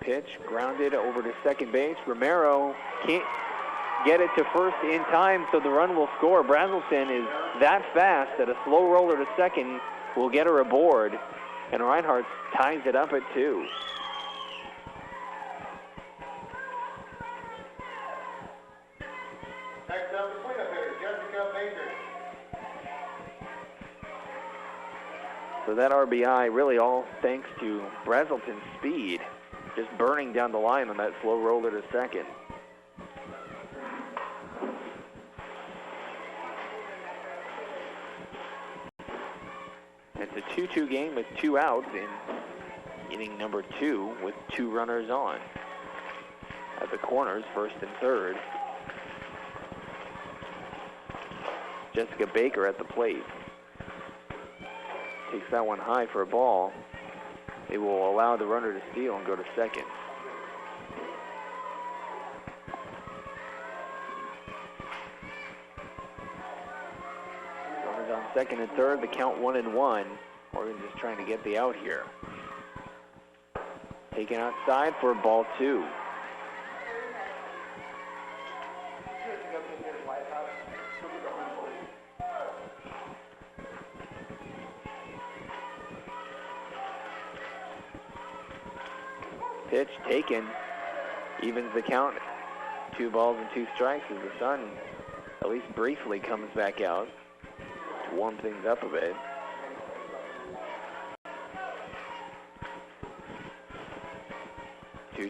Pitch grounded over to second base. Romero can't get it to first in time, so the run will score. Brazelton is that fast that a slow roller to second will get her aboard, and Reinhardt ties it up at 2. Next up, the cleanup hitter, Jessica Baker. So that RBI really all thanks to Brazelton's speed, just burning down the line on that slow roller to second. It's a 2-2 game with 2 outs in inning number 2 with 2 runners on. At the corners, first and third. Jessica Baker at the plate. Takes that one high for a ball. They will allow the runner to steal and go to second. Runners on second and third, the count 1-1. Morgan just trying to get the out here. Taken outside for ball 2. Pitch taken, evens the count. 2 balls and 2 strikes as the sun at least briefly comes back out to warm things up a bit.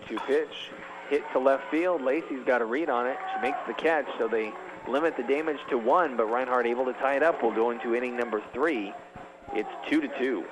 Two pitch, hit to left field. Lacey's got a read on it. She makes the catch, so they limit the damage to 1, but Reinhardt able to tie it up. We'll go into inning number 3. It's 2-2.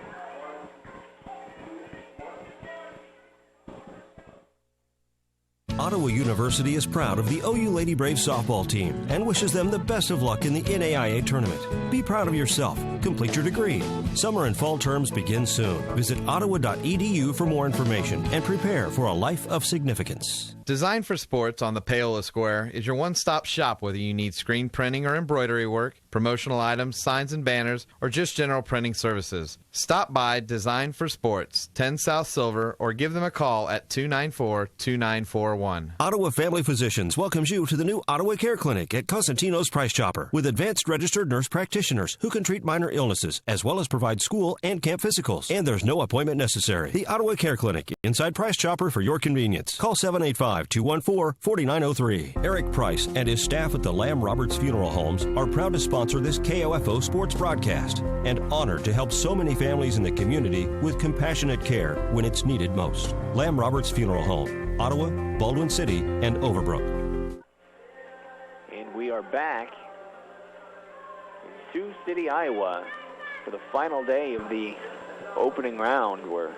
Ottawa University is proud of the OU Lady Braves softball team and wishes them the best of luck in the NAIA tournament. Be proud of yourself. Complete your degree. Summer and fall terms begin soon. Visit ottawa.edu for more information and prepare for a life of significance. Design for Sports on the Paola Square is your one-stop shop whether you need screen printing or embroidery work, promotional items, signs and banners, or just general printing services. Stop by Design for Sports, 10 South Silver, or give them a call at 294-2941. Ottawa Family Physicians welcomes you to the new Ottawa Care Clinic at Cosentino's Price Chopper with advanced registered nurse practitioners who can treat minor illnesses as well as provide school and camp physicals. And there's no appointment necessary. The Ottawa Care Clinic inside Price Chopper for your convenience. Call 785-214-4903. Eric Price and his staff at the Lamb Roberts Funeral Homes are proud to sponsor this KOFO sports broadcast and honored to help so many families in the community with compassionate care when it's needed most. Lamb Roberts Funeral Home, Ottawa, Baldwin City, and Overbrook. And we are back in Sioux City, Iowa for the final day of the opening round where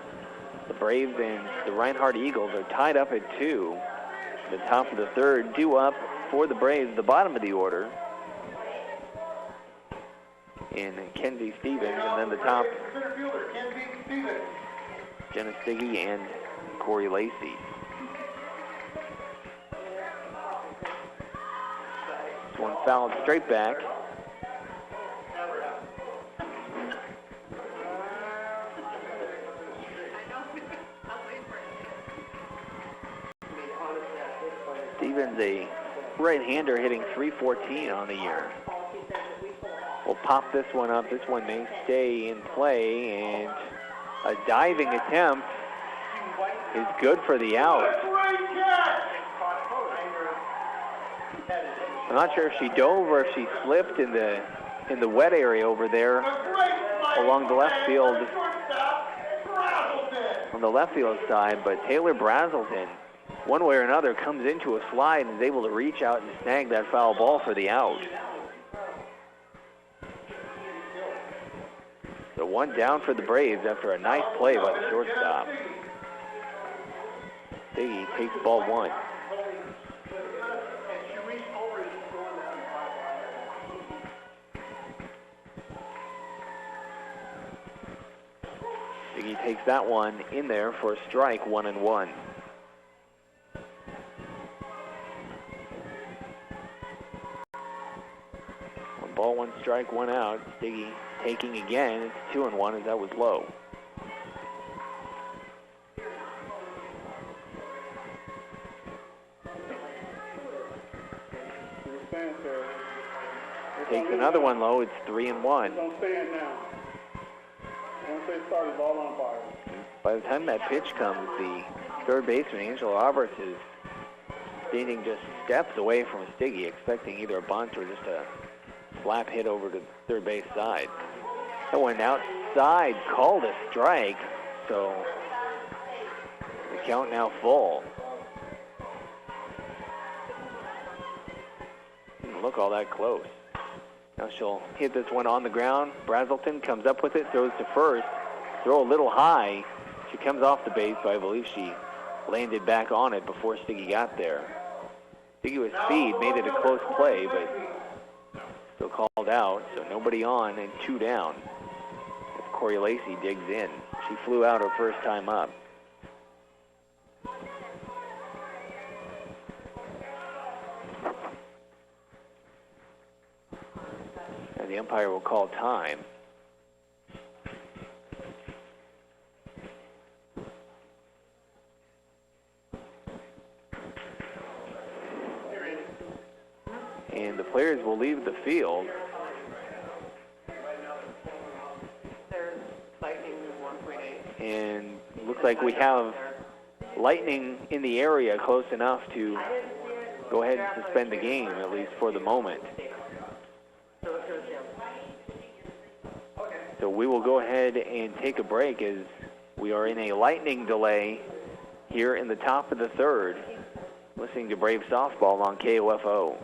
the Braves and the Reinhardt Eagles are tied up at 2. The top of the third, due up for the Braves, the bottom of the order. And Kenzie Stevens, and then the top, Jenna Stiggy and Corey Lacey. This one fouled straight back. Stevens, a right-hander, hitting .314 on the year. We'll pop this one up. This one may stay in play, and a diving attempt is good for the out. I'm not sure if she dove or if she slipped in the wet area over there along the left field, on the left field side, but Taylor Brazelton, one way or another, comes into a slide and is able to reach out and snag that foul ball for the out. So one down for the Braves after a nice play by the shortstop. Stiggy takes ball one. Stiggy takes that one in there for a strike, 1-1. One ball, one strike, one out. Stiggy taking again. It's 2-1 as that was low. Takes another one low. It's 3-1. By the time that pitch comes, the third baseman, Angela Roberts, is standing just steps away from Stiggy, expecting either a bunt or just a slap hit over to the third base side. That one outside called a strike, so the count now full. Didn't look all that close. Now she'll hit this one on the ground. Brazelton comes up with it, throws to first. Throw a little high. She comes off the base, but I believe she landed back on it before Stiggy got there. Stiggy with speed made it a close play, but still called out, so nobody on and 2 down. As Corey Lacey digs in. She flew out her first time up. And the umpire will call time. And the players will leave the field. And it looks like we have lightning in the area close enough to go ahead and suspend the game, at least for the moment. So we will go ahead and take a break as we are in a lightning delay here in the top of the third. Listening to Brave Softball on KOFO.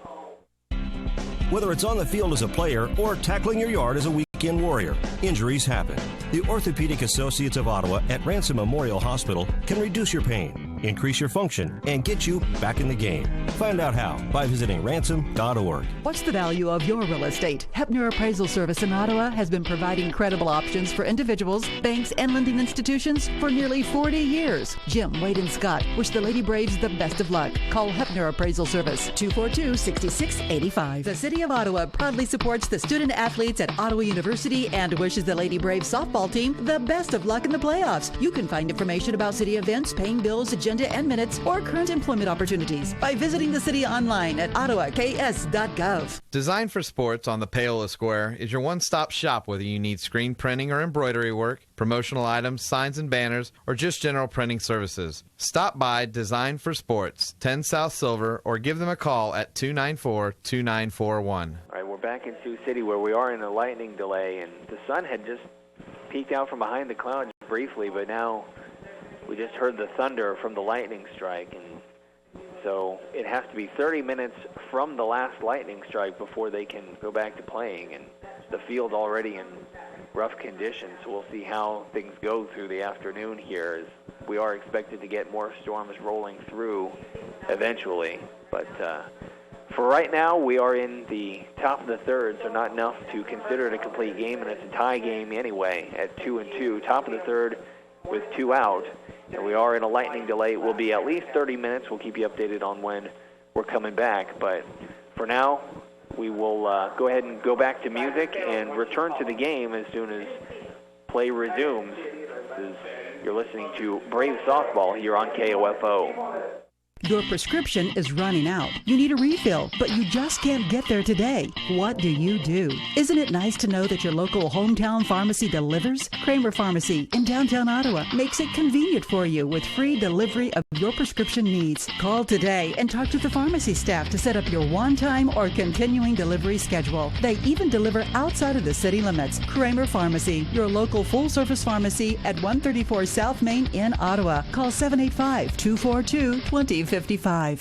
Whether it's on the field as a player or tackling your yard as a weekend warrior, injuries happen. The Orthopedic Associates of Ottawa at Ransom Memorial Hospital can reduce your pain. increase your function, and get you back in the game. Find out how by visiting ransom.org. What's the value of your real estate? Hepner Appraisal Service in Ottawa has been providing credible options for individuals, banks, and lending institutions for nearly 40 years. Jim, Wade, and Scott wish the Lady Braves the best of luck. Call Hepner Appraisal Service, 242-6685. The City of Ottawa proudly supports the student athletes at Ottawa University and wishes the Lady Braves softball team the best of luck in the playoffs. You can find information about city events, paying bills, agenda and minutes, or current employment opportunities by visiting the city online at ottawaks.gov. Design for Sports on the Paola Square is your one-stop shop whether you need screen printing or embroidery work, promotional items, signs and banners, or just general printing services. Stop by Design for Sports, 10 South Silver, or give them a call at 294-2941. All right, we're back in Sioux City where we are in a lightning delay, and the sun had just peeked out from behind the clouds briefly, but now we just heard the thunder from the lightning strike, and so it has to be 30 minutes from the last lightning strike before they can go back to playing, and the field already in rough conditions. So we'll see how things go through the afternoon here, as we are expected to get more storms rolling through eventually. But for right now, we are in the top of the third, so not enough to consider it a complete game, and it's a tie game anyway at 2-2. Top of the third with 2 out, and we are in a lightning delay. It will be at least 30 minutes. We'll keep you updated on when we're coming back. But for now, we will go ahead and go back to music and return to the game as soon as play resumes. You're listening to Brave Softball here on KOFO. Your prescription is running out. You need a refill, but you just can't get there today. What do? Isn't it nice to know that your local hometown pharmacy delivers? Kramer Pharmacy in downtown Ottawa makes it convenient for you with free delivery of your prescription needs. Call today and talk to the pharmacy staff to set up your one-time or continuing delivery schedule. They even deliver outside of the city limits. Kramer Pharmacy, your local full-service pharmacy at 134 South Main in Ottawa. Call 785-242-2055.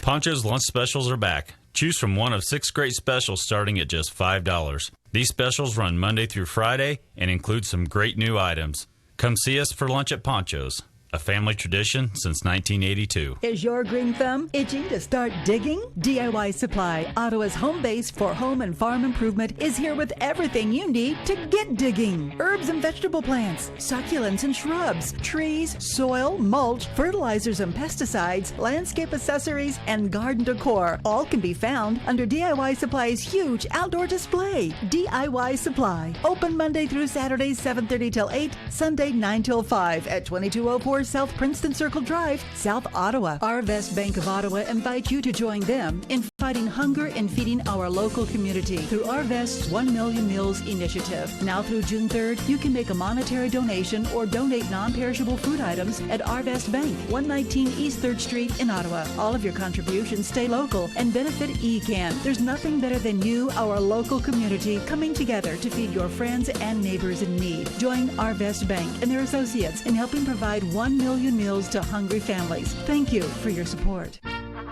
Poncho's lunch specials are back. Choose from one of 6 great specials starting at just $5. These specials run Monday through Friday and include some great new items. Come see us for lunch at Poncho's, a family tradition since 1982. Is your green thumb itching to start digging? DIY Supply, Ottawa's home base for home and farm improvement, is here with everything you need to get digging. Herbs and vegetable plants, succulents and shrubs, trees, soil, mulch, fertilizers and pesticides, landscape accessories, and garden decor. All can be found under DIY Supply's huge outdoor display. DIY Supply, open Monday through Saturday, 7:30 till 8, Sunday 9 till 5 at 2204 South Princeton Circle Drive, South Ottawa. Arvest Bank of Ottawa invites you to join them in fighting hunger and feeding our local community through Arvest's 1 Million Meals initiative. Now through June 3rd, you can make a monetary donation or donate non-perishable food items at Arvest Bank, 119 East 3rd Street in Ottawa. All of your contributions stay local and benefit ECAN. There's nothing better than you, our local community, coming together to feed your friends and neighbors in need. Join Arvest Bank and their associates in helping provide 1 million meals to hungry families. Thank you for your support.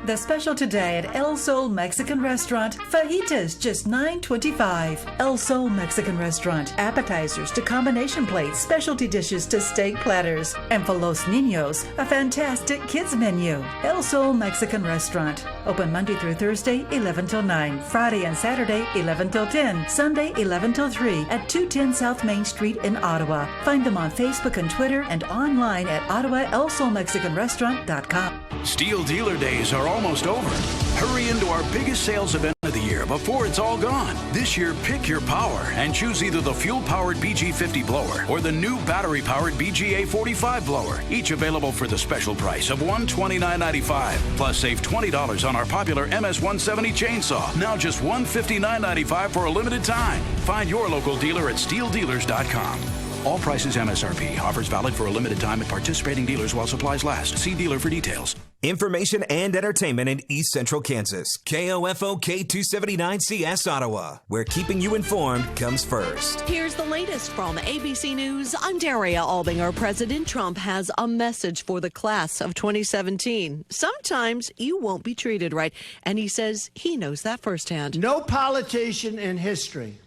The special today at El Sol Mexican Restaurant, fajitas just $9.25. El Sol Mexican Restaurant, appetizers to combination plates, specialty dishes to steak platters, and for Los Niños, a fantastic kids menu. El Sol Mexican Restaurant, open Monday through Thursday, 11 till 9, Friday and Saturday, 11 till 10, Sunday, 11 till 3, at 210 South Main Street in Ottawa. Find them on Facebook and Twitter and online at OttawaElSolMexicanRestaurant.com. Steel Dealer Days are almost over. Hurry into our biggest sales event of the year before it's all gone. This year, pick your power and choose either the fuel-powered BG50 blower or the new battery-powered BGA45 blower, each available for the special price of $129.95. Plus, save $20 on our popular MS-170 chainsaw, now just $159.95 for a limited time. Find your local dealer at SteelDealers.com. All prices MSRP. Offers valid for a limited time at participating dealers while supplies last. See dealer for details. Information and entertainment in East Central Kansas. KOFO K279CS Ottawa, where keeping you informed comes first. Here's the latest from ABC News. I'm Daria Albinger. President Trump has a message for the class of 2017. Sometimes you won't be treated right, and he says he knows that firsthand. No politician in history,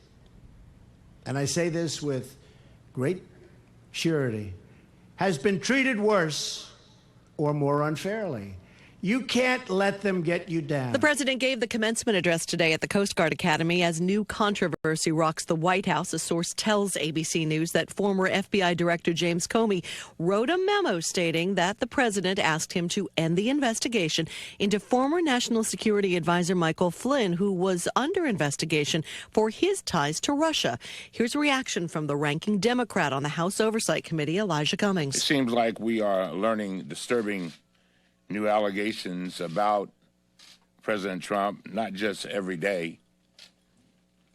and I say this with great surety, has been treated worse or more unfairly. You can't let them get you down. The president gave the commencement address today at the Coast Guard Academy as new controversy rocks the White House. A source tells ABC News that former FBI Director James Comey wrote a memo stating that the president asked him to end the investigation into former National Security Advisor Michael Flynn, who was under investigation for his ties to Russia. Here's a reaction from the ranking Democrat on the House Oversight Committee, Elijah Cummings. It seems like we are learning disturbing new allegations about President Trump, not just every day,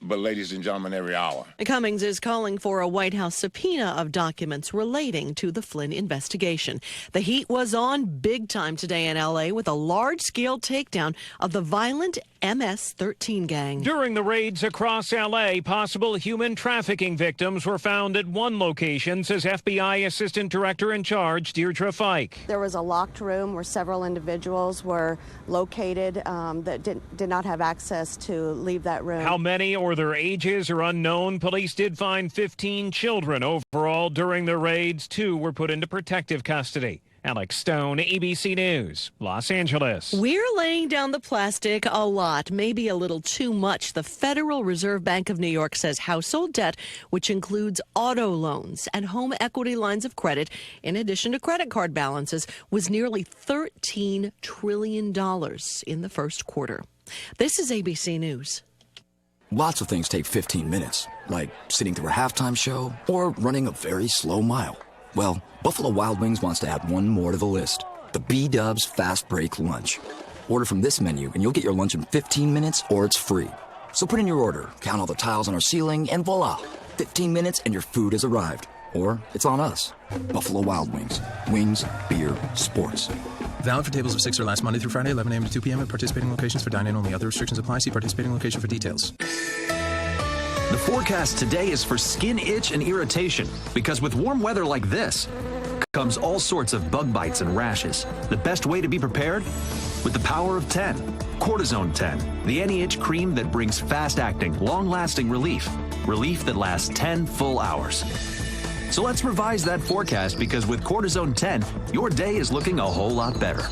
but, ladies and gentlemen, every hour. Cummings is calling for a White House subpoena of documents relating to the Flynn investigation. The heat was on big time today in L.A. with a large-scale takedown of the violent MS-13 gang. During the raids across L.A., possible human trafficking victims were found at one location, says FBI Assistant Director in Charge Deirdre Fike. There was a locked room where several individuals were located that did not have access to leave that room. How many or their ages are unknown. Police did find 15 children overall during the raids. 2 were put into protective custody. Alex Stone, ABC News, Los Angeles. We're laying down the plastic a lot, maybe a little too much. The Federal Reserve Bank of New York says household debt, which includes auto loans and home equity lines of credit, in addition to credit card balances, was nearly $13 trillion in the first quarter. This is ABC News. Lots of things take 15 minutes, like sitting through a halftime show or running a very slow mile. Well, Buffalo Wild Wings wants to add one more to the list, the B-Dubs Fast Break Lunch. Order from this menu and you'll get your lunch in 15 minutes or it's free. So put in your order, count all the tiles on our ceiling, and voila, 15 minutes and your food has arrived. Or it's on us. Buffalo Wild Wings. Wings, beer, sports. Valid for tables of 6 or less, Monday through Friday, 11 a.m. to 2 p.m. at participating locations for dine-in only. Other restrictions apply. See participating location for details. The forecast today is for skin itch and irritation, because with warm weather like this comes all sorts of bug bites and rashes. The best way to be prepared? With the power of 10. Cortisone 10, the anti-itch cream that brings fast-acting, long-lasting relief. Relief that lasts 10 full hours. So let's revise that forecast, because with Cortisone 10, your day is looking a whole lot better.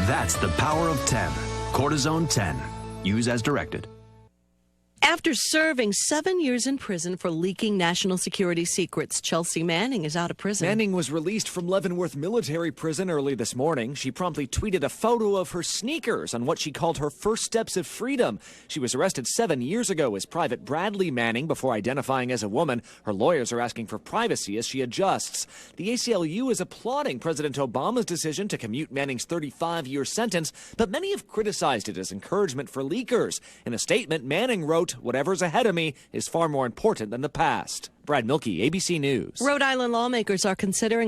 That's the power of 10. Cortisone 10. Use as directed. After serving 7 years in prison for leaking national security secrets, Chelsea Manning is out of prison. Manning was released from Leavenworth Military Prison early this morning. She promptly tweeted a photo of her sneakers on what she called her first steps of freedom. She was arrested 7 years ago as Private Bradley Manning before identifying as a woman. Her lawyers are asking for privacy as she adjusts. The ACLU is applauding President Obama's decision to commute Manning's 35-year sentence, but many have criticized it as encouragement for leakers. In a statement, Manning wrote, "Whatever's ahead of me is far more important than the past." Brad Milkey, ABC News. Rhode Island lawmakers are considering